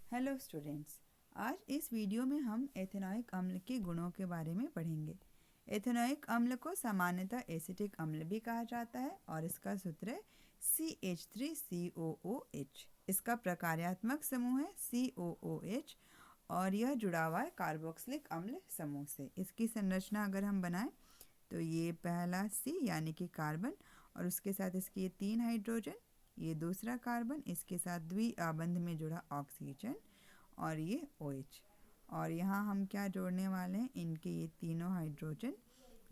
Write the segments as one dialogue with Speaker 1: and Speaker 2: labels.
Speaker 1: Hello students, आज इस video में हम एथेनॉइक अम्ल के गुणों के बारे में पढ़ेंगे। एथेनॉइक अम्ल को सामान्यतः एसिटिक अम्ल भी कहा जाता है और इसका सूत्र है CH3COOH। इसका प्रकार्यात्मक समूह है COOH और यह जुड़ा हुआ है कार्बोक्सिलिक अम्ल समूह से। इसकी संरचना अगर हम बनाएं तो ये पहला C यानी कि कार्बन और उसके साथ इसके ये 3 हाइड्रोजन, ये दूसरा कार्बन, इसके साथ द्विआबंध में जुड़ा ऑक्सीजन और ये OH। और यहाँ हम क्या जोड़ने वाले हैं, इनके ये तीनों हाइड्रोजन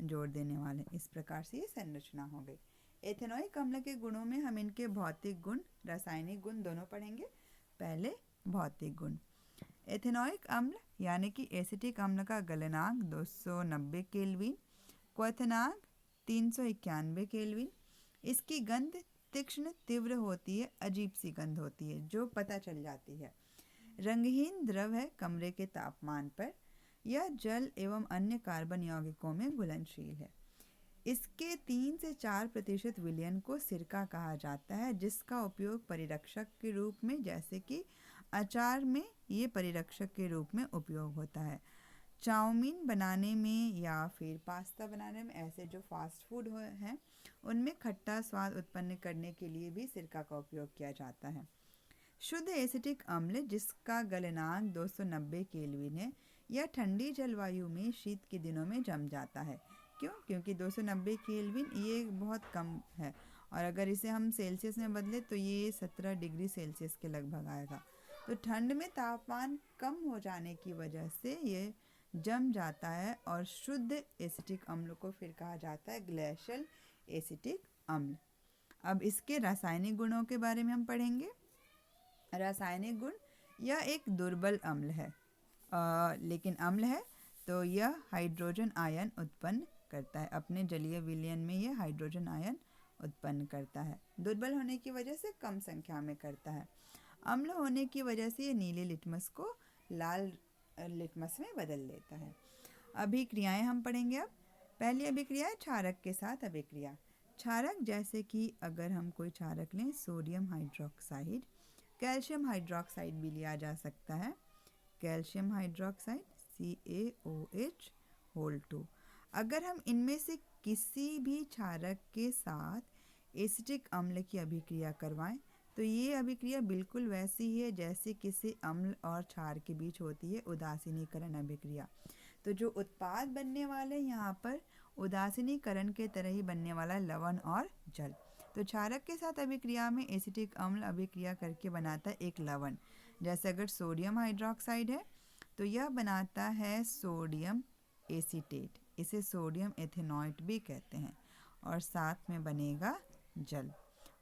Speaker 1: जोड़ देने वाले हैं। इस प्रकार से ये संरचना हो गई। एथेनॉइक अम्ल के गुणों में हम इनके भौतिक गुण, रासायनिक गुण दोनों पढ़ेंगे। पहले भौतिक गुण। एथेनॉइक अम्ल यानी कि एसिटिक अम्ल का गलनांक 290 केल्विन, क्वथनांक 391 केल्विन। इसकी गंध तीक्ष्ण तीव्र होती है, अजीब सी गंध होती है जो पता चल जाती है। रंगहीन द्रव है कमरे के तापमान पर। यह जल एवं अन्य कार्बन यौगिकों में घुलनशील है। इसके 3 से 4% विलयन को सिरका कहा जाता है, जिसका उपयोग परिरक्षक के रूप में, जैसे कि अचार में ये परिरक्षक के रूप में उपयोग होता है। चाउमीन बनाने में या फिर पास्ता बनाने में, ऐसे जो फास्ट फूड हैं उनमें खट्टा स्वाद उत्पन्न करने के लिए भी सिरका का उपयोग किया जाता है। शुद्ध एसिटिक अम्ल जिसका गलनांक 290 केल्विन है, यह ठंडी जलवायु में शीत के दिनों में जम जाता है। क्यों? क्योंकि 290 केल्विन ये बहुत कम है और अगर इसे हम सेल्सियस में बदलें तो ये 17 डिग्री सेल्सियस के लगभग आएगा। तो ठंड में तापमान कम हो जाने की वजह से ये जम जाता है और शुद्ध एसिटिक अम्ल को फिर कहा जाता है ग्लेशियल एसिटिक अम्ल। अब इसके रासायनिक गुणों के बारे में हम पढ़ेंगे। रासायनिक गुण, यह एक दुर्बल अम्ल है, लेकिन अम्ल है तो यह हाइड्रोजन आयन उत्पन्न करता है। अपने जलीय विलयन में यह हाइड्रोजन आयन उत्पन्न करता है। दुर्बल होने की वजह से कम संख्या में करता है। अम्ल होने की वजह से ये नीले लिटमस को लाल लिटमस में बदल देता है। अभिक्रियाएं हम पढ़ेंगे। अब पहली अभिक्रिया है क्षारक के साथ अभिक्रिया। क्षारक जैसे कि अगर हम कोई क्षारक लें, सोडियम हाइड्रोक्साइड, कैल्शियम हाइड्रोक्साइड भी लिया जा सकता है। Calcium hydroxide CaOH2। अगर हम इनमें से किसी भी क्षारक के साथ एसिटिक अम्ल की अभिक्रिया करवाएं तो ये अभिक्रिया बिल्कुल वैसी ही है जैसे किसी अम्ल और क्षार के बीच होती है उदासीनीकरण अभिक्रिया। तो जो उत्पाद बनने वाले यहाँ पर उदासीनीकरण के तरह ही बनने वाला लवण और जल। तो क्षारक के साथ अभिक्रिया में एसिटिक अम्ल अभिक्रिया करके बनाता है एक लवण। जैसे अगर सोडियम हाइड्रोक्साइड है तो यह बनाता है सोडियम एसीटेट, इसे सोडियम एथेनॉइट भी कहते हैं, और साथ में बनेगा जल।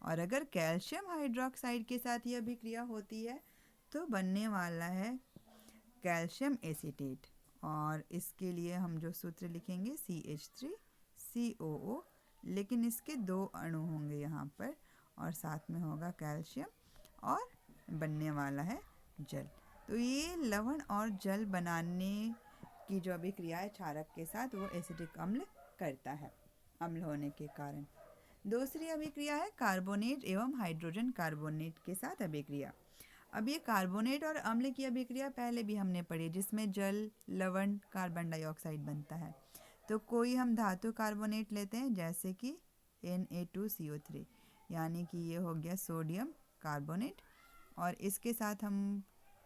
Speaker 1: और अगर कैल्शियम हाइड्रोक्साइड के साथ यह अभिक्रिया होती है तो बनने वाला है कैल्शियम एसीटेट, और इसके लिए हम जो सूत्र लिखेंगे CH3COO, लेकिन इसके 2 अणु होंगे यहाँ पर और साथ में होगा कैल्शियम और बनने वाला है जल। तो ये लवण और जल बनाने की जो अभिक्रिया है क्षारक के साथ, वो एसिटिक अम्ल करता है अम्ल होने के कारण। दूसरी अभिक्रिया है कार्बोनेट एवं हाइड्रोजन कार्बोनेट के साथ अभिक्रिया। अब ये कार्बोनेट और अम्ल की अभिक्रिया पहले भी हमने पढ़ी, जिसमें जल, लवण, कार्बन डाइऑक्साइड बनता है। तो कोई हम धातु कार्बोनेट लेते हैं जैसे कि Na2CO3, यानी कि ये हो गया सोडियम कार्बोनेट, और इसके साथ हम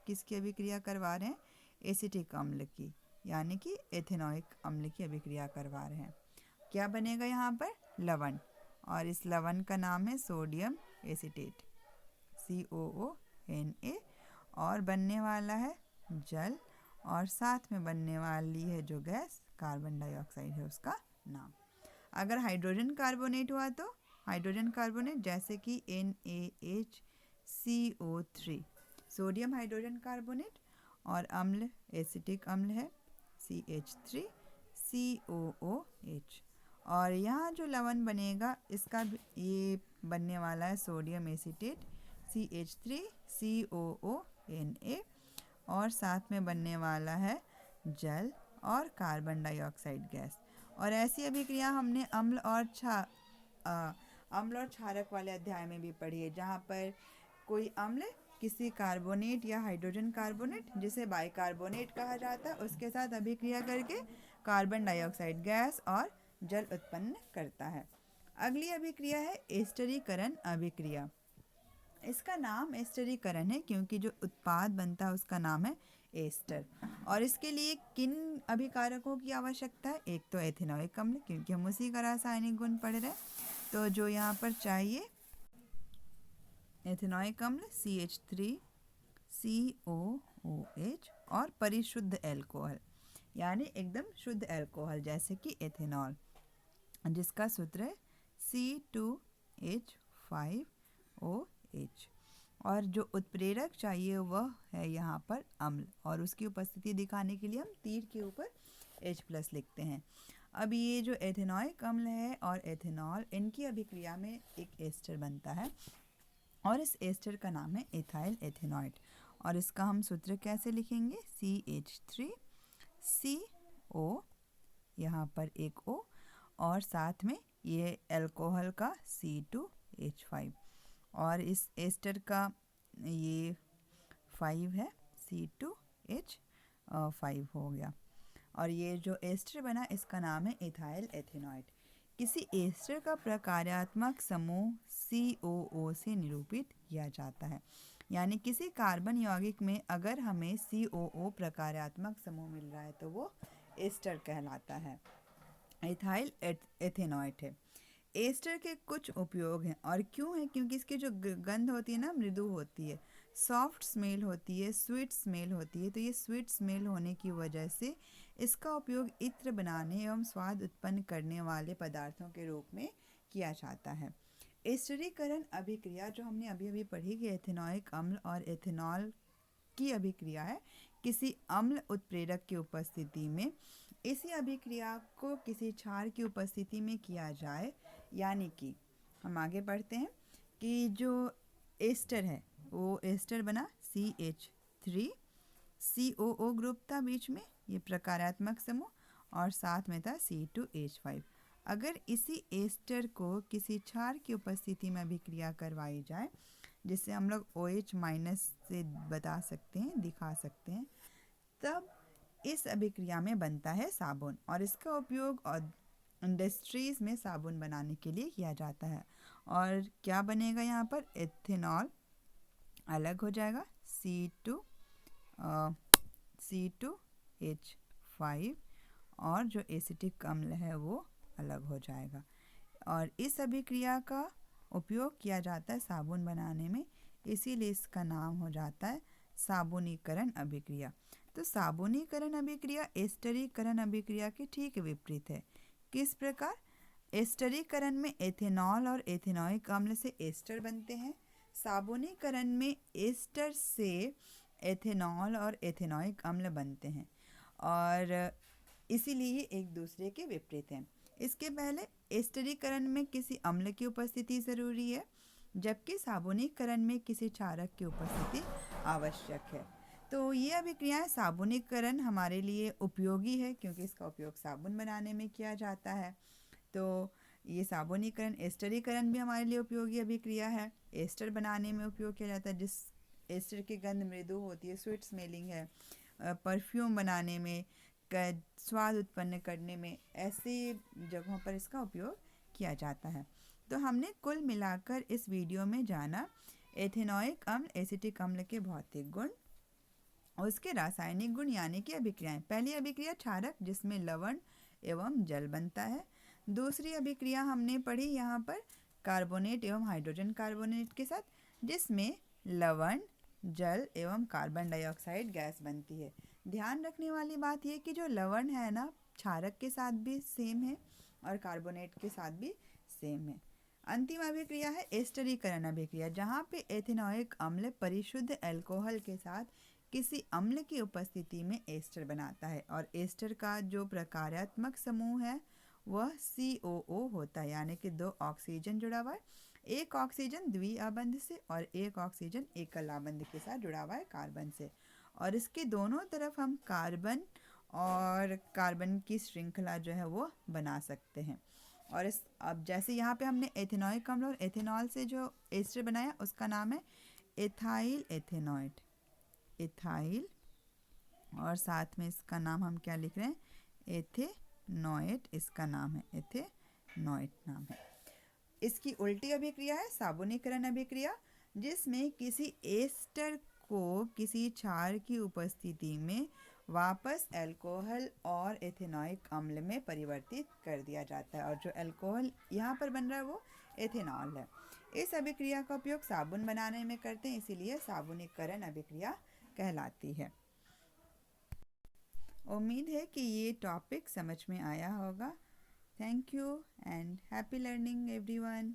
Speaker 1: किसकी अभिक्रिया करवा रहे हैं, एसिटिक अम्ल की, यानी कि एथेनॉइक अम्ल की अभिक्रिया करवा रहे हैं। क्या बनेगा यहाँ पर, लवण, और इस लवण का नाम है सोडियम एसीटेट COONA, और बनने वाला है जल, और साथ में बनने वाली है जो गैस कार्बन डाइऑक्साइड है उसका नाम। अगर हाइड्रोजन कार्बोनेट हुआ तो हाइड्रोजन कार्बोनेट जैसे कि NaHCO3, सोडियम हाइड्रोजन कार्बोनेट, और अम्ल एसिटिक अम्ल है CH3COOH। और यहाँ जो लवण बनेगा इसका ये बनने वाला है सोडियम एसीटेट CH3COONA, और साथ में बनने वाला है जल और कार्बन डाइऑक्साइड गैस। और ऐसी अभिक्रिया हमने अम्ल और क्षारक वाले अध्याय में भी पढ़ी है, जहाँ पर कोई अम्ल किसी कार्बोनेट या हाइड्रोजन कार्बोनेट जिसे बाइकार्बोनेट कहा जाता है उसके साथ अभिक्रिया करके कार्बन डाइऑक्साइड गैस और जल उत्पन्न करता है। अगली अभिक्रिया है एस्टरीकरण अभिक्रिया। इसका नाम एस्टरीकरण है क्योंकि जो उत्पाद बनता है उसका नाम है एस्टर। और इसके लिए किन अभिकारकों की आवश्यकता है? एक तो एथेनॉइक अम्ल, क्योंकि हम उसी का रासायनिक गुण पढ़ रहे हैं, तो जो यहाँ पर चाहिए एथेनॉइक अम्ल CH3COOH और परिशुद्ध एल्कोहल, यानी एकदम शुद्ध एल्कोहल जैसे कि एथेनॉल, जिसका सूत्र है C2H5OH। और जो उत्प्रेरक चाहिए वह है यहाँ पर अम्ल, और उसकी उपस्थिति दिखाने के लिए हम तीर के ऊपर H+ लिखते हैं। अब ये जो एथेनॉइक अम्ल है और एथेनॉल, इनकी अभिक्रिया में एक एस्टर बनता है और इस एस्टर का नाम है एथाइल एथेनॉइड। और इसका हम सूत्र कैसे लिखेंगे? CH3CO, यहाँ पर एक O, और साथ में ये एल्कोहल का C2H5, और इस एस्टर का ये 5 है, C2H5 हो गया। और ये जो एस्टर बना इसका नाम है एथाइल एथेनॉइड। किसी एस्टर का प्रकार्यात्मक समूह COO से निरूपित किया जाता है, यानी किसी कार्बन यौगिक में अगर हमें COO प्रकार्यात्मक समूह मिल रहा है तो वो एस्टर कहलाता है, एथाइल एथेनॉइड है। एस्टर के कुछ उपयोग हैं, और क्यों है? क्योंकि इसकी जो गंध होती है ना, मृदु होती है, सॉफ्ट स्मेल होती है, स्वीट स्मेल होती है। तो ये स्वीट स्मेल होने की वजह से इसका उपयोग इत्र बनाने एवं स्वाद उत्पन्न करने वाले पदार्थों के रूप में किया जाता है। एस्टरीकरण अभिक्रिया जो हमने अभी अभी पढ़ी कि एथेनॉइक अम्ल और एथेनॉल की अभिक्रिया है किसी अम्ल उत्प्रेरक की उपस्थिति में। इसी अभिक्रिया को किसी क्षार की उपस्थिति में किया जाए, यानी कि हम आगे पढ़ते हैं कि जो एस्टर है वो एस्टर बना CH3COO ग्रुप था बीच में, ये प्रकारात्मक समूह, और साथ में था C2H5। अगर इसी एस्टर को किसी क्षार की उपस्थिति में अभिक्रिया करवाई जाए, जिसे हम लोग OH- से बता सकते हैं, दिखा सकते हैं, तब इस अभिक्रिया में बनता है साबुन, और इसका उपयोग इंडस्ट्रीज़ में साबुन बनाने के लिए किया जाता है। और क्या बनेगा यहाँ पर? एथेनॉल अलग हो जाएगा, C2H5, और जो एसिटिक अम्ल है वो अलग हो जाएगा। और इस अभिक्रिया का उपयोग किया जाता है साबुन बनाने में, इसीलिए इसका नाम हो जाता है साबुनीकरण अभिक्रिया। तो साबुनीकरण अभिक्रिया एस्टरीकरण अभिक्रिया के ठीक विपरीत है। किस प्रकार? एस्टरीकरण में एथेनॉल और एथेनॉइक अम्ल से एस्टर बनते हैं, साबुनीकरण में एस्टर से एथेनॉल और एथेनॉइक अम्ल बनते हैं, और इसीलिए एक दूसरे के विपरीत हैं। इसके पहले एस्टरीकरण में किसी अम्ल की उपस्थिति ज़रूरी है, जबकि साबुनीकरण में किसी क्षारक की उपस्थिति आवश्यक है। तो ये अभिक्रियाएं साबुनीकरण हमारे लिए उपयोगी है क्योंकि इसका उपयोग साबुन बनाने में किया जाता है। तो ये साबुनीकरण, एस्टरीकरण भी हमारे लिए उपयोगी अभिक्रिया है, एस्टर बनाने में उपयोग किया जाता है, जिस एस्टर की गंध मृदु होती है, स्वीट स्मेलिंग है, परफ्यूम बनाने में, स्वाद उत्पन्न करने में, ऐसी जगहों पर इसका उपयोग किया जाता है। तो हमने कुल मिलाकर इस वीडियो में जाना एथेनॉइक अम्ल, एसिटिक अम्ल के भौतिक गुण, उसके रासायनिक गुण यानी कि अभिक्रियाएं। पहली अभिक्रिया क्षारक, जिसमें लवण एवं जल बनता है। दूसरी अभिक्रिया हमने पढ़ी यहाँ पर कार्बोनेट एवं हाइड्रोजन कार्बोनेट के साथ, जिसमें लवण, जल एवं कार्बन डाइऑक्साइड गैस बनती है। ध्यान रखने वाली बात यह कि जो लवण है ना, क्षारक के साथ भी सेम है और कार्बोनेट के साथ भी सेम है। अंतिम अभिक्रिया है एस्टरीकरण अभिक्रिया, जहाँ पे एथेनॉइक अम्ल परिशुद्ध एल्कोहल के साथ किसी अम्ल की उपस्थिति में एस्टर बनाता है, और एस्टर का जो प्रकार्यात्मक समूह है वह COO होता है, यानी कि 2 ऑक्सीजन जुड़ा हुआ है, एक ऑक्सीजन द्विआबंध से और एक ऑक्सीजन एकल आबंध के साथ जुड़ा हुआ है कार्बन से, और इसके दोनों तरफ हम कार्बन और कार्बन की श्रृंखला जो है वो बना सकते हैं। और अब जैसे यहाँ पे हमने एथेनॉइक अम्ल और एथेनॉल से जो एस्टर बनाया उसका नाम है एथाइल एथेनॉइड, एथाइल, और साथ में इसका नाम हम क्या लिख रहे हैं, एथेनॉइड इसका नाम है, एथेनॉइड नाम है। इसकी उल्टी अभिक्रिया है साबुनीकरण अभिक्रिया, जिसमें किसी एस्टर को किसी क्षार की उपस्थिति में वापस अल्कोहल और एथेनॉइक अम्ल में परिवर्तित कर दिया जाता है, और जो अल्कोहल यहाँ पर बन रहा है वो एथेनॉल है। इस अभिक्रिया का उपयोग साबुन बनाने में करते हैं, इसीलिए साबुनीकरण अभिक्रिया कहलाती है। उम्मीद है कि ये टॉपिक समझ में आया होगा। Thank you and happy learning everyone.